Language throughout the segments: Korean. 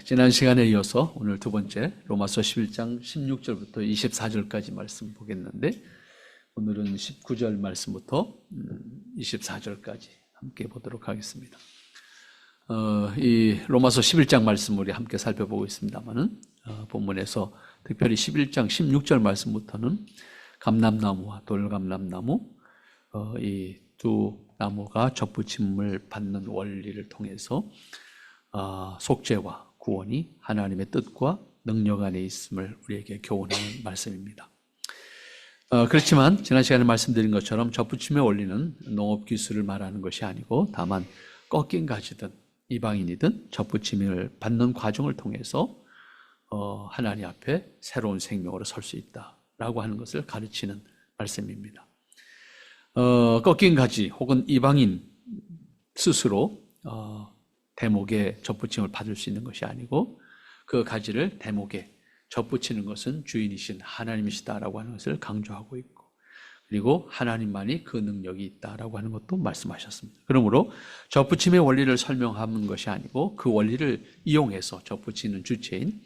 지난 시간에 이어서 오늘 두 번째 로마서 11장 16절부터 24절까지 말씀 보겠는데, 오늘은 19절 말씀부터 24절까지 함께 보도록 하겠습니다. 이 로마서 11장 말씀 우리 함께 살펴보고 있습니다만은, 본문에서 특별히 11장 16절 말씀부터는 감람나무와 돌감람나무, 이 두 나무가 접붙임을 받는 원리를 통해서 속죄와 구원이 하나님의 뜻과 능력 안에 있음을 우리에게 교훈하는 말씀입니다. 그렇지만 지난 시간에 말씀드린 것처럼 접붙임의 원리는 농업기술을 말하는 것이 아니고, 다만 꺾인 가지든 이방인이든 접붙임을 받는 과정을 통해서 하나님 앞에 새로운 생명으로 설 수 있다라고 하는 것을 가르치는 말씀입니다. 꺾인 가지 혹은 이방인 스스로 대목에 접붙임을 받을 수 있는 것이 아니고, 그 가지를 대목에 접붙이는 것은 주인이신 하나님이시다라고 하는 것을 강조하고 있고, 그리고 하나님만이 그 능력이 있다라고 하는 것도 말씀하셨습니다. 그러므로 접붙임의 원리를 설명하는 것이 아니고, 그 원리를 이용해서 접붙이는 주체인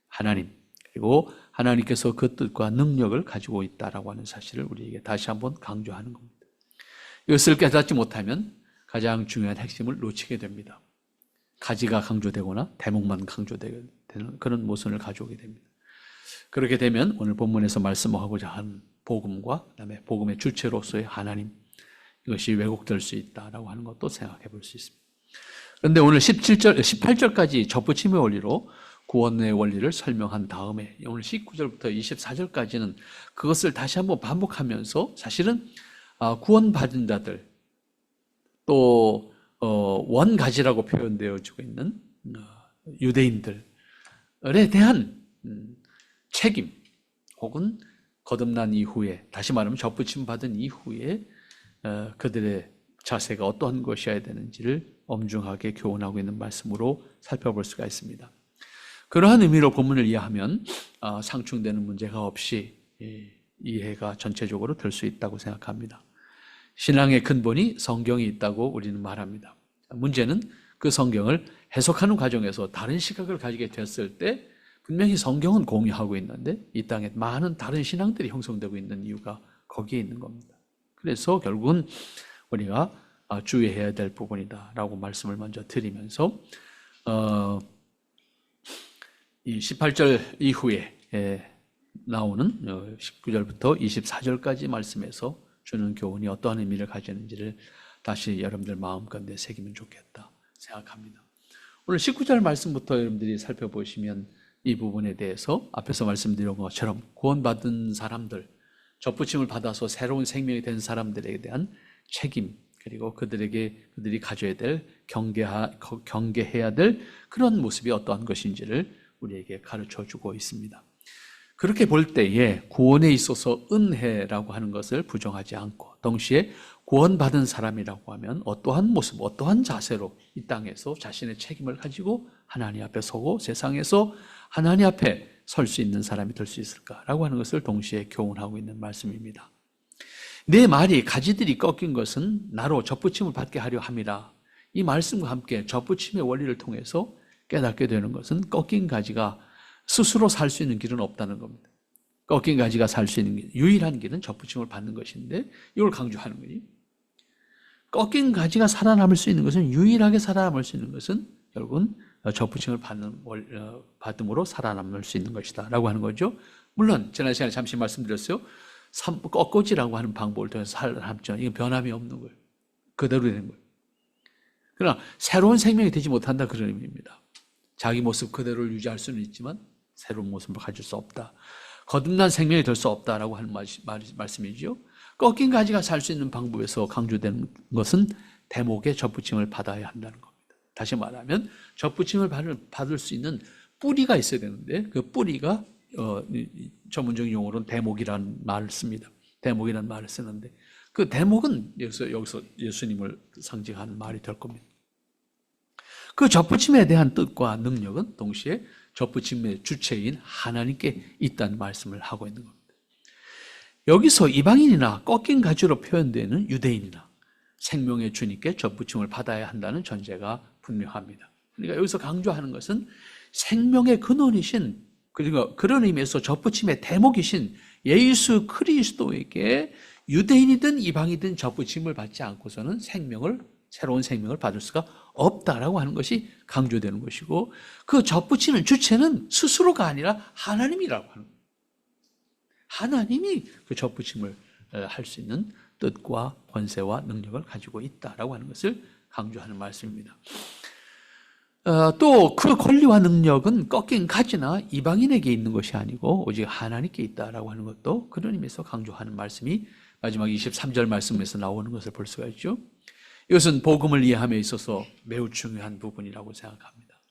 하나님, 그리고 하나님께서 그 뜻과 능력을 가지고 있다라고 하는 사실을 우리에게 다시 한번 강조하는 겁니다. 이것을 깨닫지 못하면 가장 중요한 핵심을 놓치게 됩니다. 가지가 강조되거나 대목만 강조되는 그런 모습을 가져오게 됩니다. 그렇게 되면 오늘 본문에서 말씀하고자 하는 복음과 그다음에 복음의 주체로서의 하나님, 이것이 왜곡될 수 있다라고 하는 것도 생각해 볼 수 있습니다. 그런데 오늘 18절까지 접붙임의 원리로 구원의 원리를 설명한 다음에 오늘 19절부터 24절까지는 그것을 다시 한번 반복하면서, 사실은 구원받은 자들, 또 원가지라고 표현되어지고 있는 유대인들에 대한 책임, 혹은 거듭난 이후에, 다시 말하면 접붙임 받은 이후에 그들의 자세가 어떠한 것이어야 되는지를 엄중하게 교훈하고 있는 말씀으로 살펴볼 수가 있습니다. 그러한 의미로 본문을 이해하면 상충되는 문제가 없이 이해가 전체적으로 될 수 있다고 생각합니다. 신앙의 근본이 성경이 있다고 우리는 말합니다. 문제는 그 성경을 해석하는 과정에서 다른 시각을 가지게 됐을 때, 분명히 성경은 공유하고 있는데 이 땅에 많은 다른 신앙들이 형성되고 있는 이유가 거기에 있는 겁니다. 그래서 결국은 우리가 주의해야 될 부분이다라고 말씀을 먼저 드리면서, 이 18절 이후에 나오는 19절부터 24절까지 말씀에서 주는 교훈이 어떠한 의미를 가지는지를 다시 여러분들 마음가운데 새기면 좋겠다 생각합니다. 오늘 19절 말씀부터 여러분들이 살펴보시면 이 부분에 대해서 앞에서 말씀드린 것처럼 구원받은 사람들, 접붙임을 받아서 새로운 생명이 된 사람들에 대한 책임, 그리고 그들이 가져야 될 경계해야 될 그런 모습이 어떠한 것인지를 우리에게 가르쳐주고 있습니다. 그렇게 볼 때에 구원에 있어서 은혜라고 하는 것을 부정하지 않고, 동시에 구원받은 사람이라고 하면 어떠한 모습, 어떠한 자세로 이 땅에서 자신의 책임을 가지고 하나님 앞에 서고 세상에서 하나님 앞에 설 수 있는 사람이 될 수 있을까라고 하는 것을 동시에 교훈하고 있는 말씀입니다. 내 말이 가지들이 꺾인 것은 나로 접붙임을 받게 하려 함이라. 이 말씀과 함께 접붙임의 원리를 통해서 깨닫게 되는 것은 꺾인 가지가 스스로 살 수 있는 길은 없다는 겁니다. 꺾인 가지가 살 수 있는 유일한 길은 접붙임을 받는 것인데, 이걸 강조하는 거지. 꺾인 가지가 살아남을 수 있는 것은, 유일하게 살아남을 수 있는 것은 결국은 접붙임을 받음으로 살아남을 수 있는 것이다 라고 하는 거죠. 물론 지난 시간에 잠시 말씀드렸어요. 꺾어지라고 하는 방법을 통해서 살아남죠. 이건 변함이 없는 거예요. 그대로 되는 거예요. 그러나 새로운 생명이 되지 못한다, 그런 의미입니다. 자기 모습 그대로를 유지할 수는 있지만 새로운 모습을 가질 수 없다. 거듭난 생명이 될 수 없다라고 하는 말씀이죠. 꺾인 가지가 살 수 있는 방법에서 강조되는 것은 대목의 접붙임을 받아야 한다는 겁니다. 다시 말하면 접붙임을 받을 수 있는 뿌리가 있어야 되는데, 그 뿌리가 전문적인 용어로는 대목이라는 말을 씁니다. 대목이라는 말을 쓰는데, 그 대목은 여기서 예수님을 상징하는 말이 될 겁니다. 그 접붙임에 대한 뜻과 능력은 동시에 접붙임의 주체인 하나님께 있다는 말씀을 하고 있는 겁니다. 여기서 이방인이나 꺾인 가지로 표현되는 유대인이나 생명의 주님께 접붙임을 받아야 한다는 전제가 분명합니다. 그러니까 여기서 강조하는 것은 생명의 근원이신, 그리고 그런 의미에서 접붙임의 대목이신 예수 그리스도에게 유대인이든 이방이든 접붙임을 받지 않고서는 새로운 생명을 받을 수가 없다라고 하는 것이 강조되는 것이고, 그 접붙이는 주체는 스스로가 아니라 하나님이라고 하는 거예요. 하나님이 그 접붙임을 할 수 있는 뜻과 권세와 능력을 가지고 있다라고 하는 것을 강조하는 말씀입니다. 또 그 권리와 능력은 꺾인 가지나 이방인에게 있는 것이 아니고 오직 하나님께 있다라고 하는 것도 그런 의미에서 강조하는 말씀이 마지막 23절 말씀에서 나오는 것을 볼 수가 있죠. 이것은 복음을 이해함에 있어서 매우 중요한 부분이라고 생각합니다.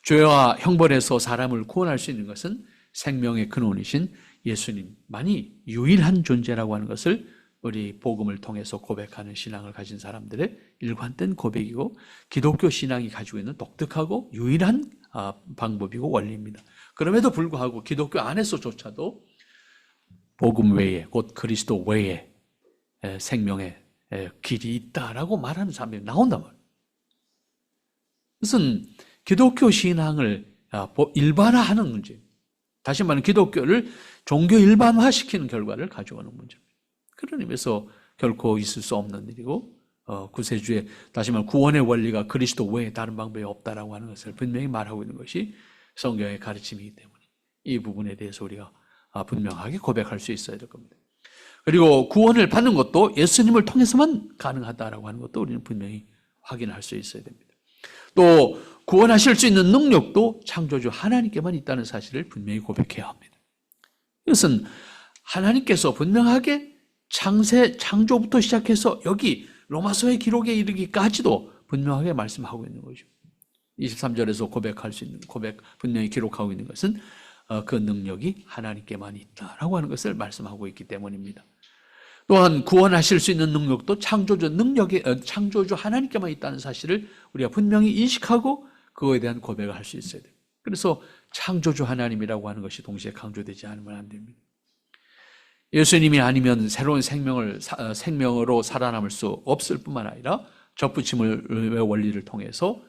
죄와 형벌에서 사람을 구원할 수 있는 것은 생명의 근원이신 예수님만이 유일한 존재라고 하는 것을 우리 복음을 통해서 고백하는 신앙을 가진 사람들의 일관된 고백이고, 기독교 신앙이 가지고 있는 독특하고 유일한 방법이고 원리입니다. 그럼에도 불구하고 기독교 안에서조차도 복음 외에, 곧 그리스도 외에 생명의 길이 있다라고 말하는 사람들이 나온단 말이에요. 그것은 기독교 신앙을 일반화하는 문제, 다시 말하면 기독교를 종교 일반화시키는 결과를 가져오는 문제입니다. 그런 의미에서 결코 있을 수 없는 일이고, 구세주의, 다시 말하면 구원의 원리가 그리스도 외에 다른 방법이 없다라고 하는 것을 분명히 말하고 있는 것이 성경의 가르침이기 때문에 이 부분에 대해서 우리가 분명하게 고백할 수 있어야 될 겁니다. 그리고 구원을 받는 것도 예수님을 통해서만 가능하다라고 하는 것도 우리는 분명히 확인할 수 있어야 됩니다. 또 구원하실 수 있는 능력도 창조주 하나님께만 있다는 사실을 분명히 고백해야 합니다. 이것은 하나님께서 분명하게 창조부터 시작해서 여기 로마서의 기록에 이르기까지도 분명하게 말씀하고 있는 거죠. 23절에서 고백할 수 있는, 분명히 기록하고 있는 것은 그 능력이 하나님께만 있다라고 하는 것을 말씀하고 있기 때문입니다. 또한 구원하실 수 있는 능력도 창조주 하나님께만 있다는 사실을 우리가 분명히 인식하고 그거에 대한 고백을 할 수 있어야 돼요. 그래서 창조주 하나님이라고 하는 것이 동시에 강조되지 않으면 안 됩니다. 예수님이 아니면 새로운 생명으로 살아남을 수 없을 뿐만 아니라 접붙임의 원리를 통해서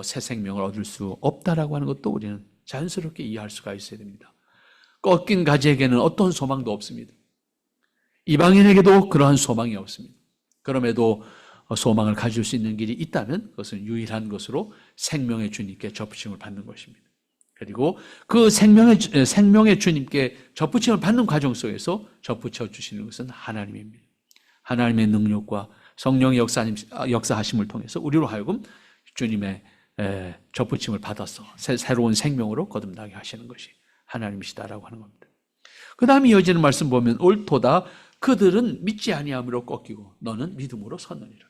새 생명을 얻을 수 없다라고 하는 것도 우리는 자연스럽게 이해할 수가 있어야 됩니다. 꺾인 가지에게는 어떤 소망도 없습니다. 이방인에게도 그러한 소망이 없습니다. 그럼에도 소망을 가질 수 있는 길이 있다면 그것은 유일한 것으로 생명의 주님께 접붙임을 받는 것입니다. 그리고 그 생명의 주님께 접붙임을 받는 과정 속에서 접붙여 주시는 것은 하나님입니다. 하나님의 능력과 성령의 역사하심을 통해서 우리로 하여금 주님의 접붙임을 받아서 새로운 생명으로 거듭나게 하시는 것이 하나님이시다라고 하는 겁니다. 그 다음에 이어지는 말씀 보면 옳도다 그들은 믿지 아니함으로 꺾이고 너는 믿음으로 섰느니라.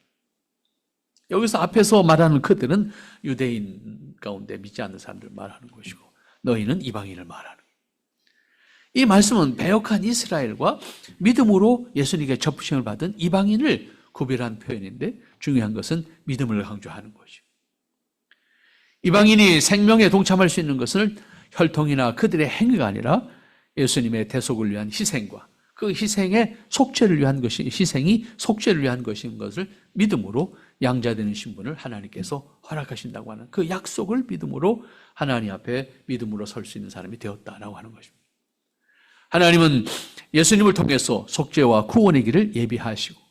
여기서 앞에서 말하는 그들은 유대인 가운데 믿지 않는 사람들을 말하는 것이고 너희는 이방인을 말하는 거예요. 이 말씀은 배역한 이스라엘과 믿음으로 예수님께 접붙임을 받은 이방인을 구별한 표현인데 중요한 것은 믿음을 강조하는 것이죠. 이방인이 생명에 동참할 수 있는 것은 혈통이나 그들의 행위가 아니라 예수님의 대속을 위한 희생과 그 희생이 속죄를 위한 것인 것을 믿음으로 양자되는 신분을 하나님께서 허락하신다고 하는 그 약속을 믿음으로 하나님 앞에 믿음으로 설 수 있는 사람이 되었다라고 하는 것입니다. 하나님은 예수님을 통해서 속죄와 구원의 길을 예비하시고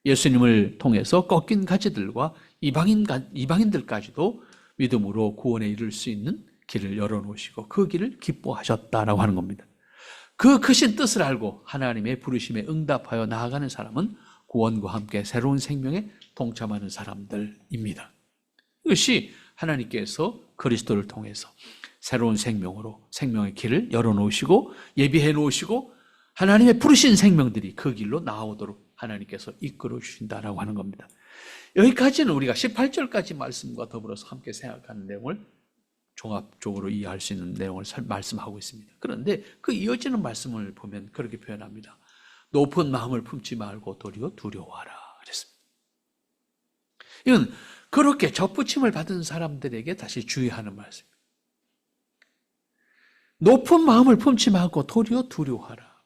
예수님을 통해서 꺾인 가지들과 이방인들까지도 믿음으로 구원에 이를 수 있는 길을 열어놓으시고 그 길을 기뻐하셨다라고 하는 겁니다. 그 크신 뜻을 알고 하나님의 부르심에 응답하여 나아가는 사람은 구원과 함께 새로운 생명에 동참하는 사람들입니다. 이것이 하나님께서 그리스도를 통해서 새로운 생명의 길을 열어놓으시고 예비해 놓으시고 하나님의 부르신 생명들이 그 길로 나오도록 하나님께서 이끌어 주신다라고 하는 겁니다. 여기까지는 우리가 18절까지 말씀과 더불어서 함께 생각하는 내용을 종합적으로 이해할 수 있는 내용을 말씀하고 있습니다. 그런데 그 이어지는 말씀을 보면 그렇게 표현합니다. 높은 마음을 품지 말고 도리어 두려워하라 그랬습니다. 이건 그렇게 접붙임을 받은 사람들에게 다시 주의하는 말씀입니다. 높은 마음을 품지 말고 도리어 두려워하라.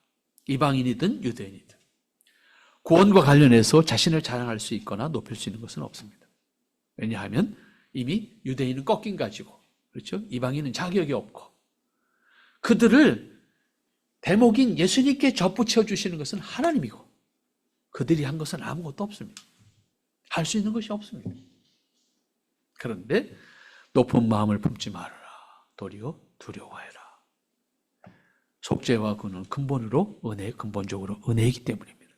이방인이든 유대인이든 구원과 관련해서 자신을 자랑할 수 있거나 높일 수 있는 것은 없습니다. 왜냐하면 이미 유대인은 꺾인 가지고 그렇죠? 이방인은 자격이 없고 그들을 대목인 예수님께 접붙여 주시는 것은 하나님이고 그들이 한 것은 아무것도 없습니다. 할 수 있는 것이 없습니다. 그런데 높은 마음을 품지 말아라. 도리어 두려워해라. 속죄와 구는 근본으로 근본적으로 은혜이기 때문입니다.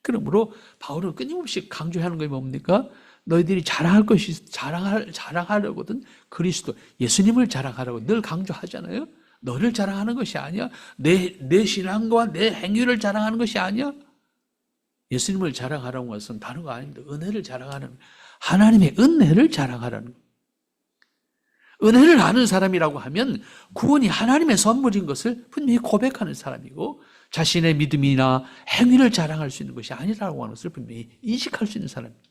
그러므로 바울은 끊임없이 강조하는 것이 뭡니까? 너희들이 자랑하려거든 그리스도, 예수님을 자랑하라고 늘 강조하잖아요. 너를 자랑하는 것이 아니야. 내 신앙과 내 행위를 자랑하는 것이 아니야. 예수님을 자랑하라는 것은 단어가 아닙니다. 은혜를 자랑하는, 하나님의 은혜를 자랑하라는 거예요. 은혜를 아는 사람이라고 하면 구원이 하나님의 선물인 것을 분명히 고백하는 사람이고 자신의 믿음이나 행위를 자랑할 수 있는 것이 아니라고 하는 것을 분명히 인식할 수 있는 사람입니다.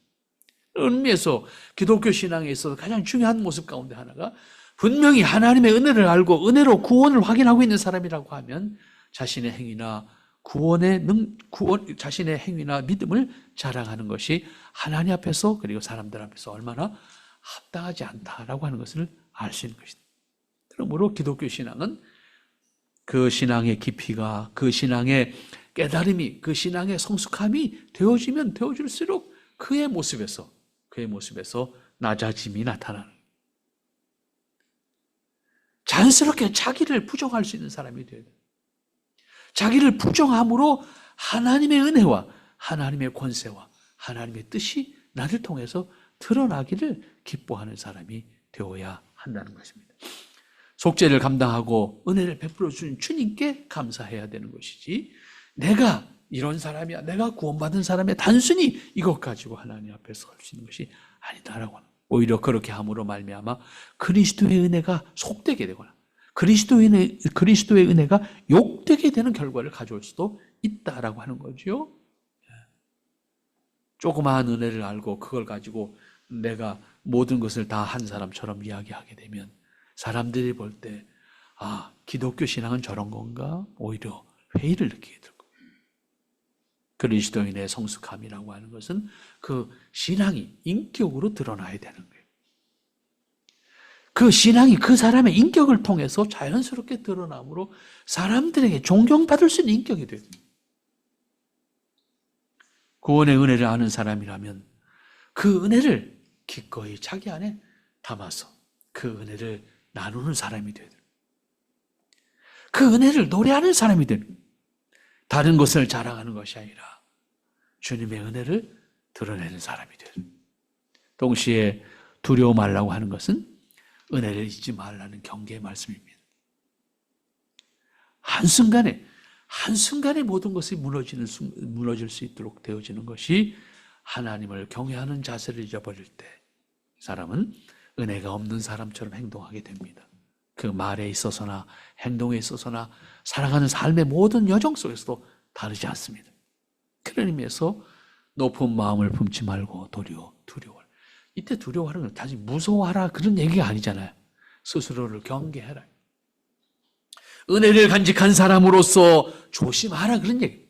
그런 의미에서 기독교 신앙에 있어서 가장 중요한 모습 가운데 하나가 분명히 하나님의 은혜를 알고 은혜로 구원을 확인하고 있는 사람이라고 하면 자신의 행위나 자신의 행위나 믿음을 자랑하는 것이 하나님 앞에서 그리고 사람들 앞에서 얼마나 합당하지 않다라고 하는 것을 알 수 있는 것이다. 그러므로 기독교 신앙은 그 신앙의 깊이가, 그 신앙의 깨달음이, 그 신앙의 성숙함이 되어지면 되어질수록 그의 모습에서 낮아짐이 나타나는 거예요. 자연스럽게 자기를 부정할 수 있는 사람이 되어야 돼요. 자기를 부정함으로 하나님의 은혜와 하나님의 권세와 하나님의 뜻이 나를 통해서 드러나기를 기뻐하는 사람이 되어야 한다는 것입니다. 속죄를 감당하고 은혜를 베풀어 주신 주님께 감사해야 되는 것이지 내가 이런 사람이야, 내가 구원받은 사람이야, 단순히 이것 가지고 하나님 앞에 설 수 있는 것이 아니다라고 하는, 오히려 그렇게 함으로 말미암아 그리스도의 은혜가 속되게 되거나 그리스도의 은혜가 욕되게 되는 결과를 가져올 수도 있다라고 하는 거죠. 조그마한 은혜를 알고 그걸 가지고 내가 모든 것을 다 한 사람처럼 이야기하게 되면 사람들이 볼 때 기독교 신앙은 저런 건가? 오히려 회의를 느끼게 될 거예요. 그리스도인의 성숙함이라고 하는 것은 그 신앙이 인격으로 드러나야 되는 거예요. 그 신앙이 그 사람의 인격을 통해서 자연스럽게 드러남으로 사람들에게 존경받을 수 있는 인격이 돼요. 구원의 은혜를 아는 사람이라면 그 은혜를 기꺼이 자기 안에 담아서 그 은혜를 나누는 사람이 돼야 돼요. 그 은혜를 노래하는 사람이 돼요. 다른 것을 자랑하는 것이 아니라 주님의 은혜를 드러내는 사람이 돼요. 동시에 두려워 말라고 하는 것은 은혜를 잊지 말라는 경계의 말씀입니다. 한순간에 모든 것이 무너질 수 있도록 되어지는 것이 하나님을 경외하는 자세를 잊어버릴 때 사람은 은혜가 없는 사람처럼 행동하게 됩니다. 그 말에 있어서나 행동에 있어서나 살아가는 삶의 모든 여정 속에서도 다르지 않습니다. 그런 의미에서 높은 마음을 품지 말고 도리어 두려워하라. 이때 두려워하는 건 단지 무서워하라 그런 얘기가 아니잖아요. 스스로를 경계해라. 은혜를 간직한 사람으로서 조심하라 그런 얘기.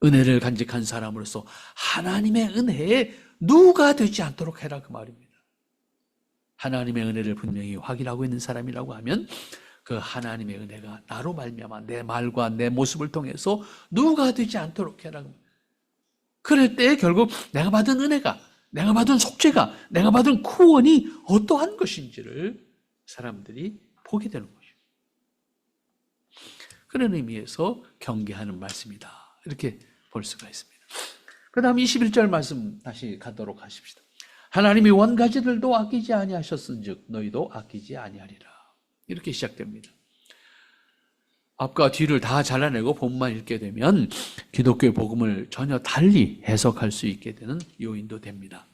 은혜를 간직한 사람으로서 하나님의 은혜에 누가 되지 않도록 해라 그 말입니다. 하나님의 은혜를 분명히 확인하고 있는 사람이라고 하면 그 하나님의 은혜가 나로 말미암아 내 말과 내 모습을 통해서 누가 되지 않도록 해라. 그럴 때 결국 내가 받은 은혜가, 내가 받은 속죄가, 내가 받은 구원이 어떠한 것인지를 사람들이 보게 되는 것이죠. 그런 의미에서 경계하는 말씀이다. 이렇게 볼 수가 있습니다. 그 다음 21절 말씀 다시 가도록 하십시다. 하나님이 원가지들도 아끼지 아니하셨은즉 너희도 아끼지 아니하리라. 이렇게 시작됩니다. 앞과 뒤를 다 잘라내고 본만 읽게 되면 기독교의 복음을 전혀 달리 해석할 수 있게 되는 요인도 됩니다.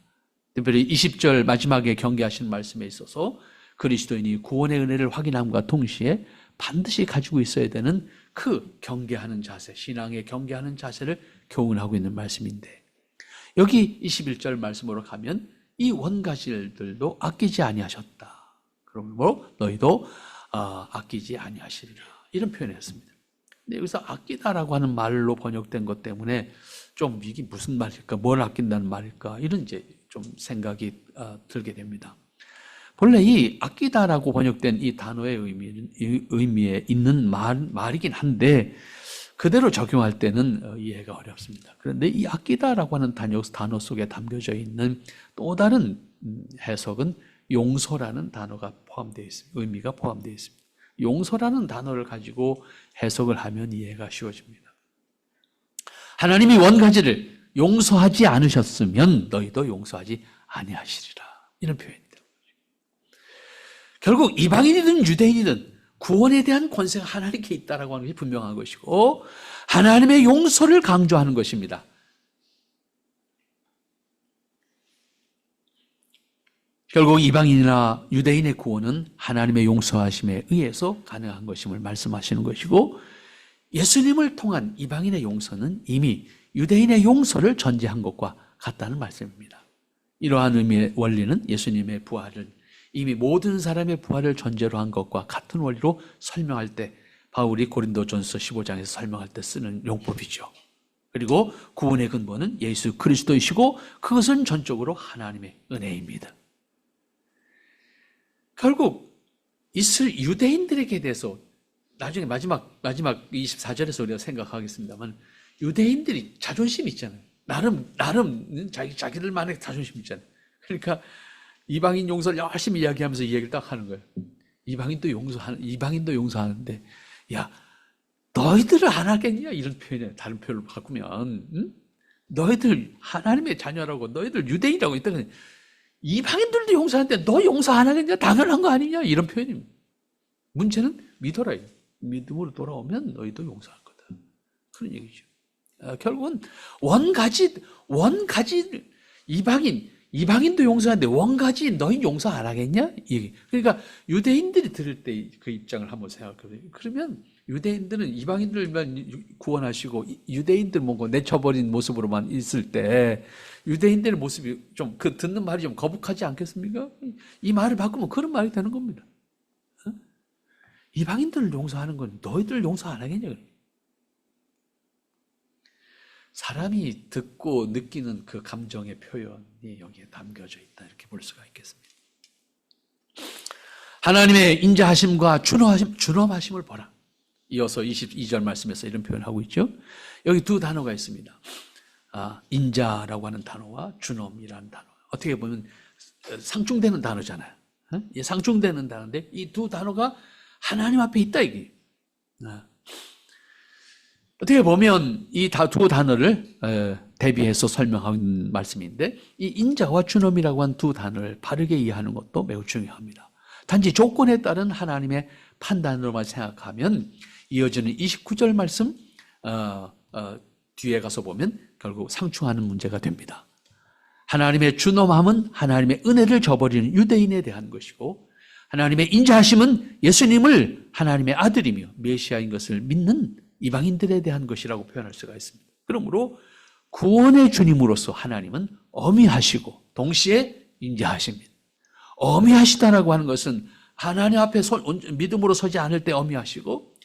특별히 20절 마지막에 경계하신 말씀에 있어서 그리스도인이 구원의 은혜를 확인함과 동시에 반드시 가지고 있어야 되는 그 경계하는 자세, 신앙의 경계하는 자세를 교훈하고 있는 말씀인데 여기 21절 말씀으로 가면 이 원가질들도 아끼지 아니하셨다. 그러므로 너희도 아끼지 아니하시리라. 이런 표현을 했습니다. 근데 여기서 아끼다라고 하는 말로 번역된 것 때문에 좀 이게 무슨 말일까? 뭘 아낀다는 말일까? 이런 이제 좀 생각이 들게 됩니다. 본래 이 아끼다라고 번역된 이 단어의 의미에 있는 말이긴 한데 그대로 적용할 때는 이해가 어렵습니다. 그런데 이 아끼다라고 하는 단어 속에 담겨져 있는 또 다른 해석은 용서라는 단어가 포함되어 있습니다. 의미가 포함되어 있습니다. 용서라는 단어를 가지고 해석을 하면 이해가 쉬워집니다. 하나님이 원가지를 용서하지 않으셨으면 너희도 용서하지 아니하시리라. 이런 표현입니다. 결국 이방인이든 유대인이든 구원에 대한 권세가 하나님께 있다라고 하는 것이 분명한 것이고 하나님의 용서를 강조하는 것입니다. 결국 이방인이나 유대인의 구원은 하나님의 용서하심에 의해서 가능한 것임을 말씀하시는 것이고 예수님을 통한 이방인의 용서는 이미 유대인의 용서를 전제한 것과 같다는 말씀입니다. 이러한 의미의 원리는 예수님의 부활을 이미 모든 사람의 부활을 전제로 한 것과 같은 원리로 설명할 때 바울이 고린도전서 15장에서 설명할 때 쓰는 용법이죠. 그리고 구원의 근본은 예수 그리스도이시고 그것은 전적으로 하나님의 은혜입니다. 결국 이스라엘 유대인들에게 대해서 나중에 마지막 24절에서 우리가 생각하겠습니다만 유대인들이 자존심이 있잖아요. 나름 자기들만의 자존심 있잖아요. 그러니까 이방인 용서를 열심히 이야기하면서 이 얘기를 딱 하는 거예요. 이방인도 용서하는데 야 너희들을 안 하겠냐 이런 표현에 다른 표현을 바꾸면 너희들 하나님의 자녀라고 너희들 유대인이라고 있다가 이방인들도 용서하는데 너 용서 안 하겠냐 당연한 거 아니냐 이런 표현입니다. 문제는 믿어라. 믿음으로 돌아오면 너희도 용서할 거다. 그런 얘기죠. 결국은 원가지 이방인도 용서하는데 원가지 너희 용서 안 하겠냐? 그러니까 유대인들이 들을 때 그 입장을 한번 생각해보세요. 그러면 유대인들은 이방인들만 구원하시고 유대인들 뭔가 내쳐버린 모습으로만 있을 때 유대인들의 모습이 좀 그 듣는 말이 좀 거북하지 않겠습니까? 이 말을 바꾸면 그런 말이 되는 겁니다. 이방인들을 용서하는 건 너희들 용서 안 하겠냐? 사람이 듣고 느끼는 그 감정의 표현이 여기에 담겨져 있다 이렇게 볼 수가 있겠습니다. 하나님의 인자하심과 준엄하심을 보라. 이어서 22절 말씀에서 이런 표현을 하고 있죠. 여기 두 단어가 있습니다. 인자라고 하는 단어와 준엄이라는 단어. 어떻게 보면 상충되는 단어잖아요. 상충되는 단어인데 이 두 단어가 하나님 앞에 있다 이게. 어떻게 보면 이 두 단어를 대비해서 설명한 말씀인데 이 인자와 준엄이라고 한 두 단어를 바르게 이해하는 것도 매우 중요합니다. 단지 조건에 따른 하나님의 판단으로만 생각하면 이어지는 29절 말씀 뒤에 가서 보면 결국 상충하는 문제가 됩니다. 하나님의 준엄함은 하나님의 은혜를 저버리는 유대인에 대한 것이고 하나님의 인자하심은 예수님을 하나님의 아들이며 메시아인 것을 믿는 이방인들에 대한 것이라고 표현할 수가 있습니다. 그러므로 구원의 주님으로서 하나님은 어미하시고 동시에 인자하십니다. 어미하시다라고 하는 것은 하나님 앞에 믿음으로 서지 않을 때 어미하시고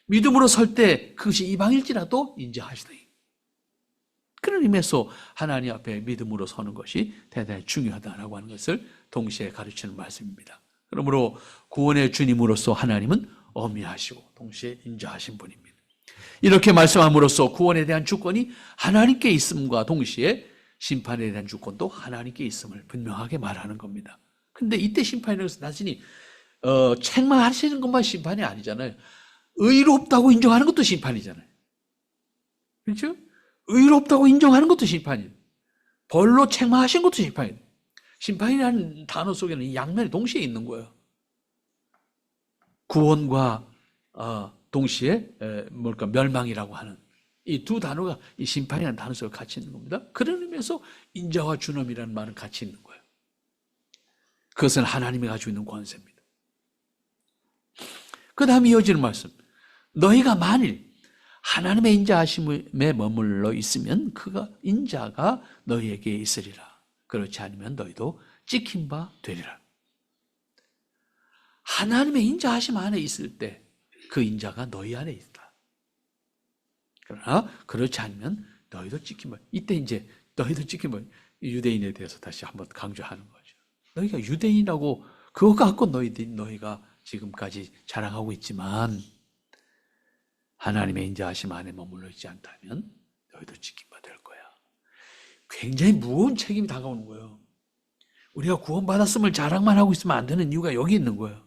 믿음으로 설 때 그것이 이방일지라도 인자하시다. 그런 의미에서 하나님 앞에 믿음으로 서는 것이 대단히 중요하다라고 하는 것을 동시에 가르치는 말씀입니다. 그러므로 구원의 주님으로서 하나님은 어미하시고 동시에 인자하신 분입니다. 이렇게 말씀함으로써 구원에 대한 주권이 하나님께 있음과 동시에 심판에 대한 주권도 하나님께 있음을 분명하게 말하는 겁니다. 근데 이때 심판이라는 것은 단순히 책망하시는 것만 심판이 아니잖아요. 의롭다고 인정하는 것도 심판이잖아요. 그렇죠? 의롭다고 인정하는 것도 심판이에요. 벌로 책망하신 것도 심판이에요. 심판이라는 단어 속에는 이 양면이 동시에 있는 거예요. 구원과 동시에 멸망이라고 하는 이 두 단어가 이 심판이라는 단어 속에 같이 있는 겁니다. 그런 의미에서 인자와 준엄이라는 말은 같이 있는 거예요. 그것은 하나님이 가지고 있는 권세입니다. 그 다음에 이어지는 말씀. 너희가 만일 하나님의 인자하심에 머물러 있으면 그가 인자가 너희에게 있으리라. 그렇지 않으면 너희도 찍힌 바 되리라. 하나님의 인자하심 안에 있을 때 그 인자가 너희 안에 있다. 그러나 그렇지 않으면 너희도 찍힌 바. 이때 이제 너희도 찍힌 바. 유대인에 대해서 다시 한번 강조하는 거죠. 너희가 유대인이라고 그거 갖고 너희가 지금까지 자랑하고 있지만 하나님의 인자하심 안에 머물러 있지 않다면 너희도 지킴받을 거야. 굉장히 무거운 책임이 다가오는 거예요. 우리가 구원받았음을 자랑만 하고 있으면 안 되는 이유가 여기 있는 거예요.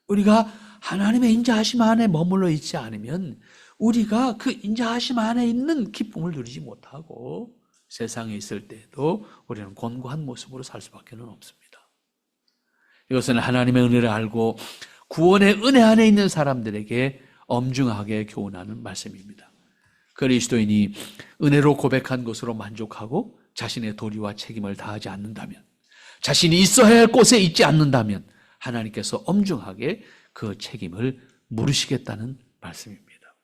우리가 하나님의 인자하심 안에 머물러 있지 않으면 우리가 그 인자하심 안에 있는 기쁨을 누리지 못하고 세상에 있을 때에도 우리는 곤고한 모습으로 살 수밖에 없습니다. 이것은 하나님의 은혜를 알고 구원의 은혜 안에 있는 사람들에게 엄중하게 교훈하는 말씀입니다. 그리스도인이 은혜로 고백한 것으로 만족하고 자신의 도리와 책임을 다하지 않는다면, 자신이 있어야 할 곳에 있지 않는다면 하나님께서 엄중하게 그 책임을 물으시겠다는 말씀입니다.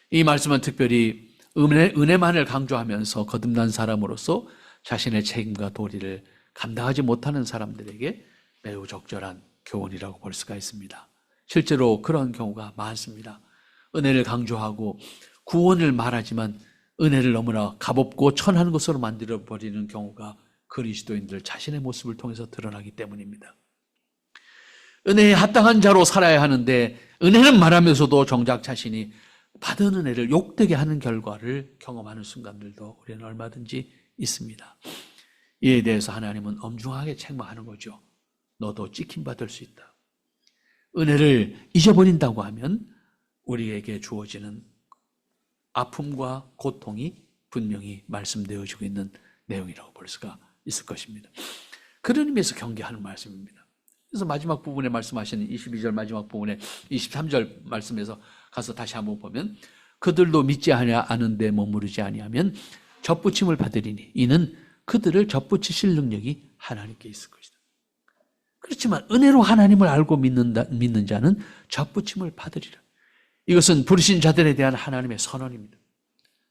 이 말씀은 특별히 은혜만을 강조하면서 거듭난 사람으로서 자신의 책임과 도리를 감당하지 못하는 사람들에게 매우 적절한 교훈이라고 볼 수가 있습니다. 실제로 그런 경우가 많습니다. 은혜를 강조하고 구원을 말하지만 은혜를 너무나 값없고 천한 것으로 만들어버리는 경우가 그리스도인들 자신의 모습을 통해서 드러나기 때문입니다. 은혜에 합당한 자로 살아야 하는데 은혜는 말하면서도 정작 자신이 받은 은혜를 욕되게 하는 결과를 경험하는 순간들도 우리는 얼마든지 있습니다. 이에 대해서 하나님은 엄중하게 책망하는 거죠. 너도 찍힘받을 수 있다. 은혜를 잊어버린다고 하면 우리에게 주어지는 아픔과 고통이 분명히 말씀되어지고 있는 내용이라고 볼 수가 있을 것입니다. 그런 의미에서 경계하는 말씀입니다. 그래서 마지막 부분에 말씀하시는 22절 마지막 부분에 23절 말씀에서 가서 다시 한번 보면 그들도 믿지 않은데 머무르지 아니하면 접붙임을 받으리니 이는 그들을 접붙이실 능력이 하나님께 있을 것이다. 그렇지만 은혜로 하나님을 알고 믿는 자는 접붙임을 받으리라. 이것은 부르신 자들에 대한 하나님의 선언입니다.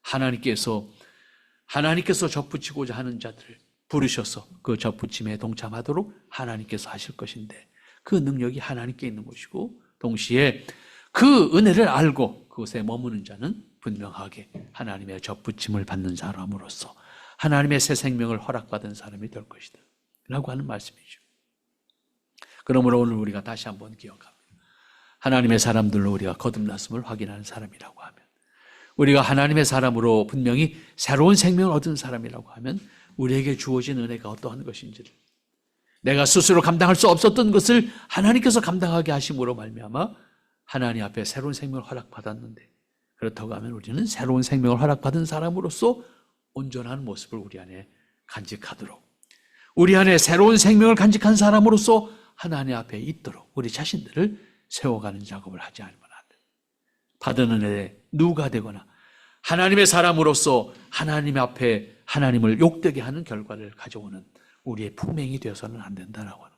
하나님께서 접붙이고자 하는 자들을 부르셔서 그 접붙임에 동참하도록 하나님께서 하실 것인데 그 능력이 하나님께 있는 것이고 동시에 그 은혜를 알고 그곳에 머무는 자는 분명하게 하나님의 접붙임을 받는 사람으로서 하나님의 새 생명을 허락받은 사람이 될 것이다 라고 하는 말씀이죠. 그러므로 오늘 우리가 다시 한번 기억합니다. 하나님의 사람들로 우리가 거듭났음을 확인하는 사람이라고 하면, 우리가 하나님의 사람으로 분명히 새로운 생명을 얻은 사람이라고 하면 우리에게 주어진 은혜가 어떠한 것인지를, 내가 스스로 감당할 수 없었던 것을 하나님께서 감당하게 하심으로 말미암아 하나님 앞에 새로운 생명을 허락받았는데, 그렇다고 하면 우리는 새로운 생명을 허락받은 사람으로서 온전한 모습을 우리 안에 간직하도록, 우리 안에 새로운 생명을 간직한 사람으로서 하나님 앞에 있도록 우리 자신들을 세워가는 작업을 하지 않으면 안 됩니다. 받은 은혜에 누가 되거나 하나님의 사람으로서 하나님 앞에 하나님을 욕되게 하는 결과를 가져오는 우리의 품행이 되어서는 안 된다라고 하는,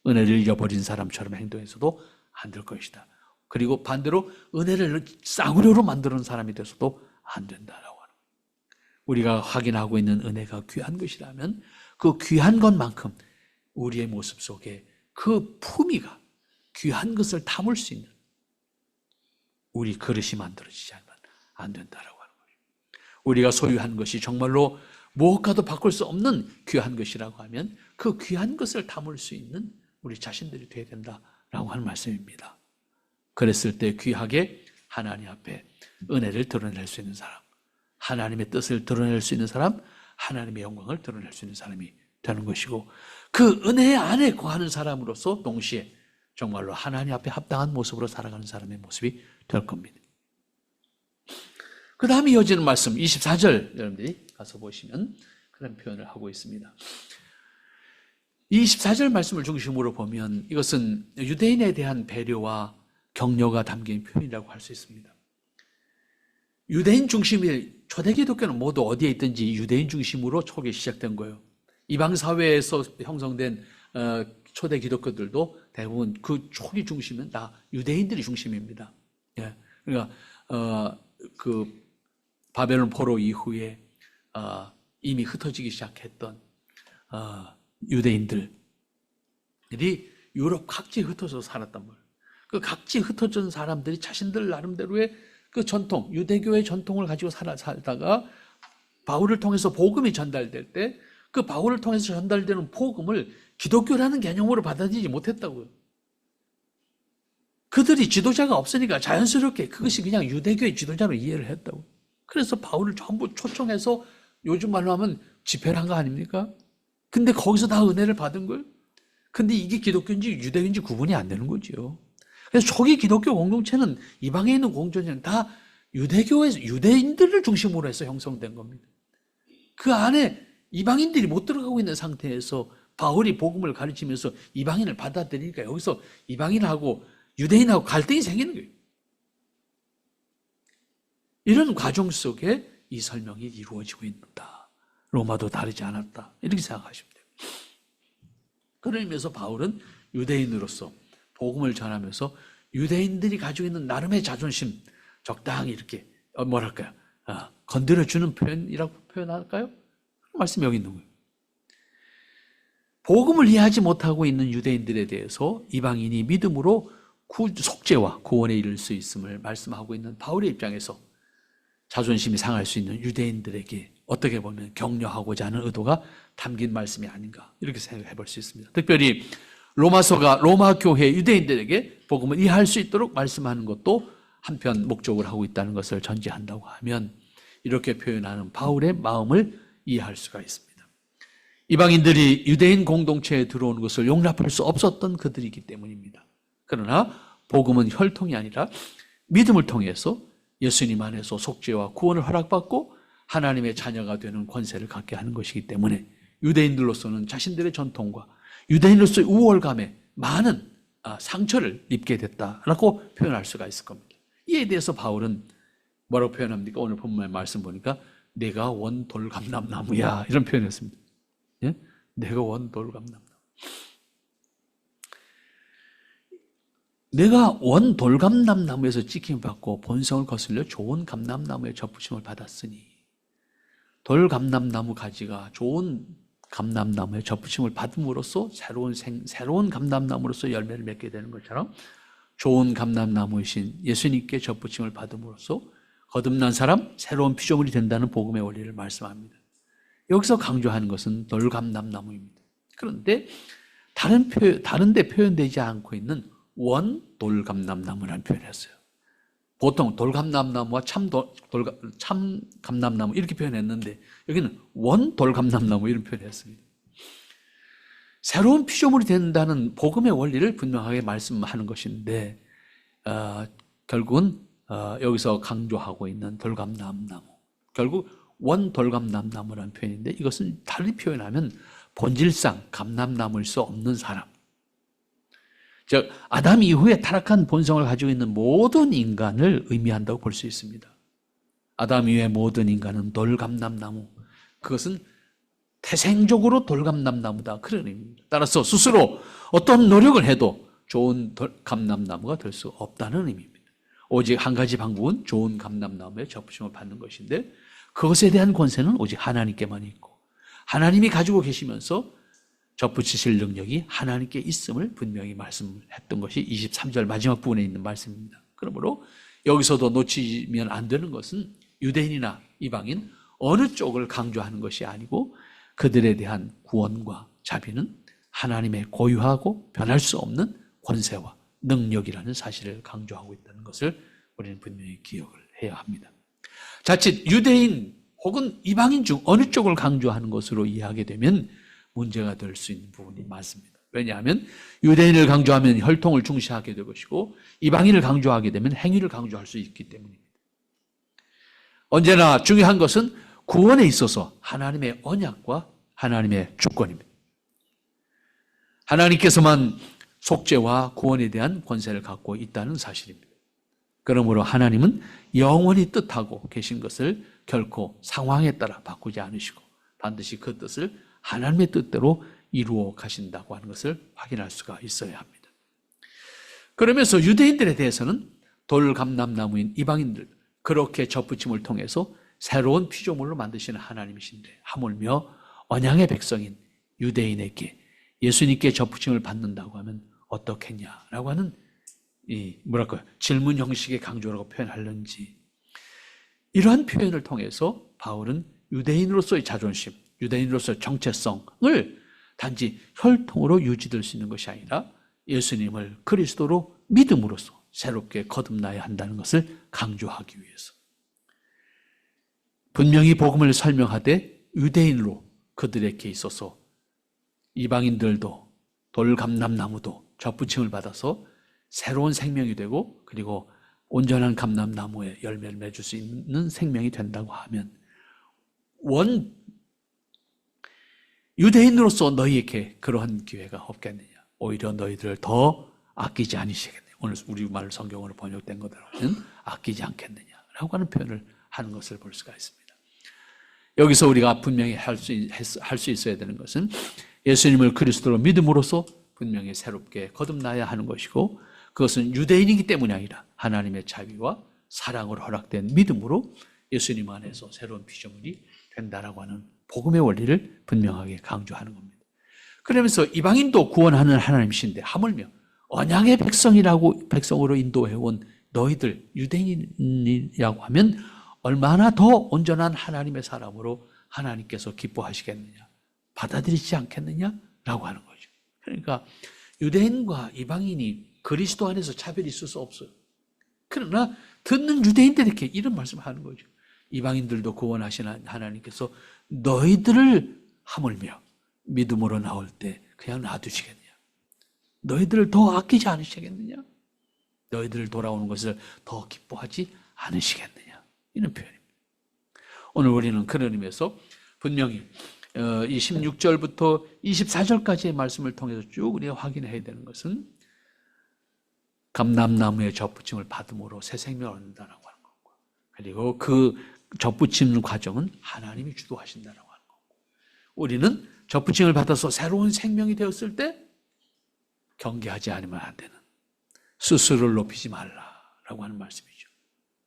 은혜를 잃어버린 사람처럼 행동해서도 안 될 것이다. 그리고 반대로 은혜를 싸구려로 만드는 사람이 돼서도 안 된다라고 하는, 우리가 확인하고 있는 은혜가 귀한 것이라면 그 귀한 것만큼 우리의 모습 속에 그 품위가 귀한 것을 담을 수 있는 우리 그릇이 만들어지지 않으면 안 된다라고 하는 거예요. 우리가 소유한 것이 정말로 무엇과도 바꿀 수 없는 귀한 것이라고 하면 그 귀한 것을 담을 수 있는 우리 자신들이 되어야 된다라고 하는 말씀입니다. 그랬을 때 귀하게 하나님 앞에 은혜를 드러낼 수 있는 사람, 하나님의 뜻을 드러낼 수 있는 사람, 하나님의 영광을 드러낼 수 있는 사람이 되는 것이고, 그 은혜 안에 거하는 사람으로서 동시에 정말로 하나님 앞에 합당한 모습으로 살아가는 사람의 모습이 될 겁니다. 그 다음에 이어지는 말씀 24절 여러분들이 가서 보시면 그런 표현을 하고 있습니다. 24절 말씀을 중심으로 보면 이것은 유대인에 대한 배려와 격려가 담긴 표현이라고 할 수 있습니다. 유대인 중심의 초대 기독교는 모두 어디에 있든지 유대인 중심으로 초기 시작된 거예요. 이방 사회에서 형성된 초대 기독교들도 대부분 그 초기 중심은 다 유대인들이 중심입니다. 예. 그러니까 그 바벨론 포로 이후에 이미 흩어지기 시작했던 유대인들이 유럽 각지에 흩어져 살았단 말이에요. 그 각지에 흩어진 사람들이 자신들 나름대로의 그 전통, 유대교의 전통을 가지고 살다가 바울을 통해서 복음이 전달될 때 그 바울을 통해서 전달되는 복음을 기독교라는 개념으로 받아들이지 못했다고요. 그들이 지도자가 없으니까 자연스럽게 그것이 그냥 유대교의 지도자로 이해를 했다고. 그래서 바울을 전부 초청해서 요즘 말로 하면 집회를 한 거 아닙니까? 근데 거기서 다 은혜를 받은 거예요. 근데 이게 기독교인지 유대교인지 구분이 안 되는 거죠. 그래서 초기 기독교 공동체는 이방에 있는 공동체는 다 유대교에서 유대인들을 중심으로 해서 형성된 겁니다. 그 안에 이방인들이 못 들어가고 있는 상태에서 바울이 복음을 가르치면서 이방인을 받아들이니까 여기서 이방인하고 유대인하고 갈등이 생기는 거예요. 이런 과정 속에 이 설명이 이루어지고 있다. 로마도 다르지 않았다. 이렇게 생각하시면 돼요. 그런 의미에서 바울은 유대인으로서 복음을 전하면서 유대인들이 가지고 있는 나름의 자존심 적당히 이렇게 뭐랄까요? 건드려주는 표현이라고 표현할까요? 말씀이 여기 있는 거예요. 복음을 이해하지 못하고 있는 유대인들에 대해서 이방인이 믿음으로 속죄와 구원에 이를 수 있음을 말씀하고 있는 바울의 입장에서 자존심이 상할 수 있는 유대인들에게 어떻게 보면 격려하고자 하는 의도가 담긴 말씀이 아닌가 이렇게 생각해 볼 수 있습니다. 특별히 로마서가 로마 교회 유대인들에게 복음을 이해할 수 있도록 말씀하는 것도 한편 목적을 하고 있다는 것을 전제한다고 하면 이렇게 표현하는 바울의 마음을 이해할 수가 있습니다. 이방인들이 유대인 공동체에 들어오는 것을 용납할 수 없었던 그들이기 때문입니다. 그러나 복음은 혈통이 아니라 믿음을 통해서 예수님 안에서 속죄와 구원을 허락받고 하나님의 자녀가 되는 권세를 갖게 하는 것이기 때문에 유대인들로서는 자신들의 전통과 유대인으로서의 우월감에 많은 상처를 입게 됐다라고 표현할 수가 있을 겁니다. 이에 대해서 바울은 뭐라고 표현합니까? 오늘 본문의 말씀 보니까 내가 원 돌감람나무야 이런 표현이었습니다. 예? 내가 원 돌감람나무. 내가 원 돌감람나무에서 찍힘을 받고 본성을 거슬려 좋은 감람나무의 접붙임을 받았으니 돌감람나무 가지가 좋은 감람나무의 접붙임을 받음으로써 새로운 감람나무로서 열매를 맺게 되는 것처럼 좋은 감람나무이신 예수님께 접붙임을 받음으로써 거듭난 사람, 새로운 피조물이 된다는 복음의 원리를 말씀합니다. 여기서 강조하는 것은 돌감람나무입니다. 그런데 다른 데 표현되지 않고 있는 원돌감람나무라는 표현을 했어요. 보통 돌감람나무와 참감람나무 이렇게 표현했는데 여기는 원돌감람나무 이런 표현을 했습니다. 새로운 피조물이 된다는 복음의 원리를 분명하게 말씀하는 것인데 결국은 여기서 강조하고 있는 돌감람나무 결국 원돌감람나무라는 표현인데 이것은 다르게 표현하면 본질상 감람나무일 수 없는 사람 즉 아담 이후에 타락한 본성을 가지고 있는 모든 인간을 의미한다고 볼 수 있습니다. 아담 이후의 모든 인간은 돌감람나무 그것은 태생적으로 돌감람나무다 그런 의미입니다. 따라서 스스로 어떤 노력을 해도 좋은 감람나무가 될 수 없다는 의미입니다. 오직 한 가지 방법은 좋은 감람나무의 접붙임을 받는 것인데 그것에 대한 권세는 오직 하나님께만 있고 하나님이 가지고 계시면서 접붙이실 능력이 하나님께 있음을 분명히 말씀했던 것이 23절 마지막 부분에 있는 말씀입니다. 그러므로 여기서도 놓치면 안 되는 것은 유대인이나 이방인 어느 쪽을 강조하는 것이 아니고 그들에 대한 구원과 자비는 하나님의 고유하고 변할 수 없는 권세와 능력이라는 사실을 강조하고 있다는 것을 우리는 분명히 기억을 해야 합니다. 자칫 유대인 혹은 이방인 중 어느 쪽을 강조하는 것으로 이해하게 되면 문제가 될 수 있는 부분이 많습니다. 왜냐하면 유대인을 강조하면 혈통을 중시하게 될 것이고 이방인을 강조하게 되면 행위를 강조할 수 있기 때문입니다. 언제나 중요한 것은 구원에 있어서 하나님의 언약과 하나님의 주권입니다. 하나님께서만 속죄와 구원에 대한 권세를 갖고 있다는 사실입니다. 그러므로 하나님은 영원히 뜻하고 계신 것을 결코 상황에 따라 바꾸지 않으시고 반드시 그 뜻을 하나님의 뜻대로 이루어 가신다고 하는 것을 확인할 수가 있어야 합니다. 그러면서 유대인들에 대해서는 돌감람나무인 이방인들 그렇게 접붙임을 통해서 새로운 피조물로 만드시는 하나님이신데 하물며 언약의 백성인 유대인에게 예수님께 접붙임을 받는다고 하면 어떻겠냐라고 하는 질문 형식의 강조라고 표현하는지 이러한 표현을 통해서 바울은 유대인으로서의 자존심 유대인으로서 정체성을 단지 혈통으로 유지될 수 있는 것이 아니라 예수님을 그리스도로 믿음으로써 새롭게 거듭나야 한다는 것을 강조하기 위해서 분명히 복음을 설명하되 유대인으로 그들에게 있어서 이방인들도 돌감람나무도 접붙임을 받아서 새로운 생명이 되고 그리고 온전한 감람나무에 열매를 맺을 수 있는 생명이 된다고 하면 유대인으로서 너희에게 그러한 기회가 없겠느냐. 오히려 너희들을 더 아끼지 않으시겠느냐. 오늘 우리말 성경으로 번역된 것대로는 아끼지 않겠느냐라고 하는 표현을 하는 것을 볼 수가 있습니다. 여기서 우리가 분명히 할 수 있어야 되는 것은 예수님을 그리스도로 믿음으로써 분명히 새롭게 거듭나야 하는 것이고 그것은 유대인이기 때문이 아니라 하나님의 자비와 사랑으로 허락된 믿음으로 예수님 안에서 새로운 피조물이 된다라고 하는 복음의 원리를 분명하게 강조하는 겁니다. 그러면서 이방인도 구원하는 하나님이신데 하물며 언약의 백성으로 인도해온 너희들 유대인이라고 하면 얼마나 더 온전한 하나님의 사람으로 하나님께서 기뻐하시겠느냐, 받아들이지 않겠느냐라고 하는 거죠. 그러니까 유대인과 이방인이 그리스도 안에서 차별이 있을 수 없어요. 그러나 듣는 유대인들에게 이런 말씀을 하는 거죠. 이방인들도 구원하시는 하나님께서 너희들을 하물며 믿음으로 나올 때 그냥 놔두시겠느냐? 너희들을 더 아끼지 않으시겠느냐? 너희들 돌아오는 것을 더 기뻐하지 않으시겠느냐? 이런 표현입니다. 오늘 우리는 그런 의미에서 분명히 이 16절부터 24절까지의 말씀을 통해서 쭉 우리가 확인해야 되는 것은 감람나무의 접붙임을 받음으로 새 생명을 얻는다라고 하는 거고, 그리고 그 접붙이는 과정은 하나님이 주도하신다라고 하는 거고, 우리는 접붙임을 받아서 새로운 생명이 되었을 때 경계하지 않으면 안 되는, 스스로를 높이지 말라라고 하는 말씀이죠.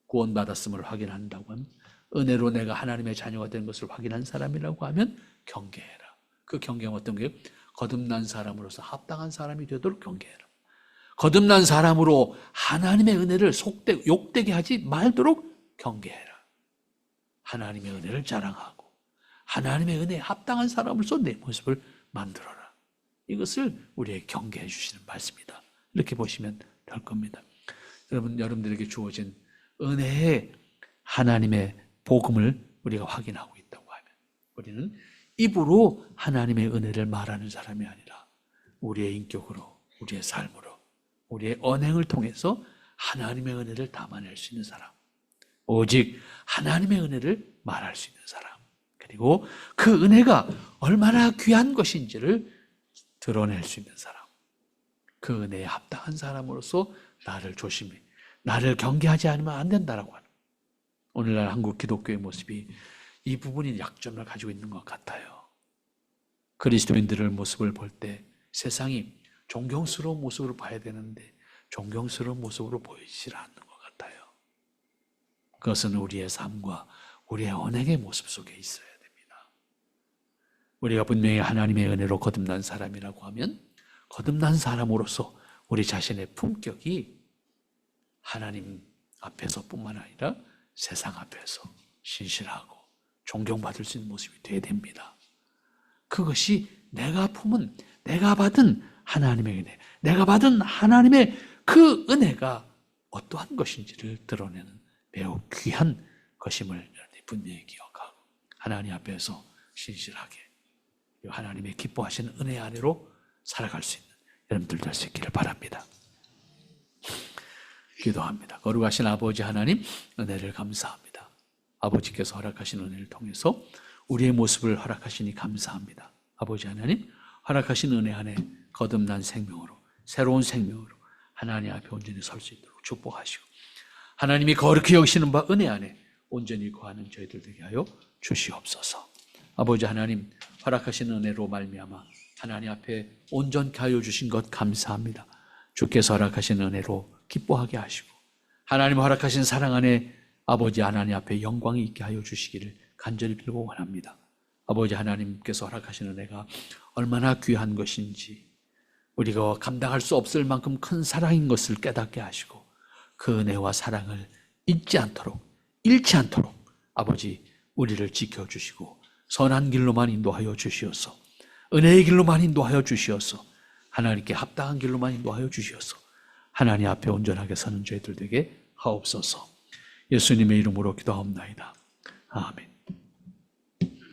구원받았음을 확인한다고 하면, 은혜로 내가 하나님의 자녀가 된 것을 확인한 사람이라고 하면 경계해라. 그 경계는 어떤 게? 거듭난 사람으로서 합당한 사람이 되도록 경계해라. 거듭난 사람으로 하나님의 은혜를 욕되게 하지 말도록 경계해라. 하나님의 은혜를 자랑하고 하나님의 은혜에 합당한 사람으로서 내 모습을 만들어라. 이것을 우리에게 경계해 주시는 말씀이다. 이렇게 보시면 될 겁니다. 여러분들에게 주어진 은혜의 하나님의 복음을 우리가 확인하고 있다고 하면 우리는 입으로 하나님의 은혜를 말하는 사람이 아니라 우리의 인격으로, 우리의 삶으로, 우리의 언행을 통해서 하나님의 은혜를 담아낼 수 있는 사람, 오직 하나님의 은혜를 말할 수 있는 사람, 그리고 그 은혜가 얼마나 귀한 것인지를 드러낼 수 있는 사람, 그 은혜에 합당한 사람으로서 나를 조심히, 나를 경계하지 않으면 안 된다라고 하는, 오늘날 한국 기독교의 모습이 이 부분이 약점을 가지고 있는 것 같아요. 그리스도인들의 모습을 볼 때 세상이 존경스러운 모습으로 봐야 되는데 존경스러운 모습으로 보이질 않는 것 같아요. 그것은 우리의 삶과 우리의 언행의 모습 속에 있어야 됩니다. 우리가 분명히 하나님의 은혜로 거듭난 사람이라고 하면 거듭난 사람으로서 우리 자신의 품격이 하나님 앞에서뿐만 아니라 세상 앞에서 신실하고 존경받을 수 있는 모습이 되어야 됩니다. 그것이 내가 품은, 내가 받은 하나님의 은혜, 내가 받은 하나님의 그 은혜가 어떠한 것인지를 드러내는 매우 귀한 것임을 분명히 기억하고 하나님 앞에서 신실하게 하나님의 기뻐하시는 은혜 안으로 살아갈 수 있는 여러분들 될 수 있기를 바랍니다. 기도합니다. 거룩하신 아버지 하나님, 은혜를 감사합니다. 아버지께서 허락하신 은혜를 통해서 우리의 모습을 허락하시니 감사합니다. 아버지 하나님, 허락하신 은혜 안에 거듭난 생명으로, 새로운 생명으로 하나님 앞에 온전히 설 수 있도록 축복하시고 하나님이 거룩히 여기시는 바 은혜 안에 온전히 거하는 저희들 되게 하여 주시옵소서. 아버지 하나님, 허락하신 은혜로 말미암아 하나님 앞에 온전케 하여 주신 것 감사합니다. 주께서 허락하신 은혜로 기뻐하게 하시고 하나님 허락하신 사랑 안에 아버지 하나님 앞에 영광이 있게 하여 주시기를 간절히 빌고 원합니다. 아버지 하나님께서 허락하신 은혜가 얼마나 귀한 것인지 우리가 감당할 수 없을 만큼 큰 사랑인 것을 깨닫게 하시고 그 은혜와 사랑을 잃지 않도록, 잃지 않도록 아버지 우리를 지켜주시고 선한 길로만 인도하여 주시옵소. 은혜의 길로만 인도하여 주시옵소. 하나님께 합당한 길로만 인도하여 주시옵소. 하나님 앞에 온전하게 서는 저희들 되게 하옵소서. 예수님의 이름으로 기도하옵나이다. 아멘.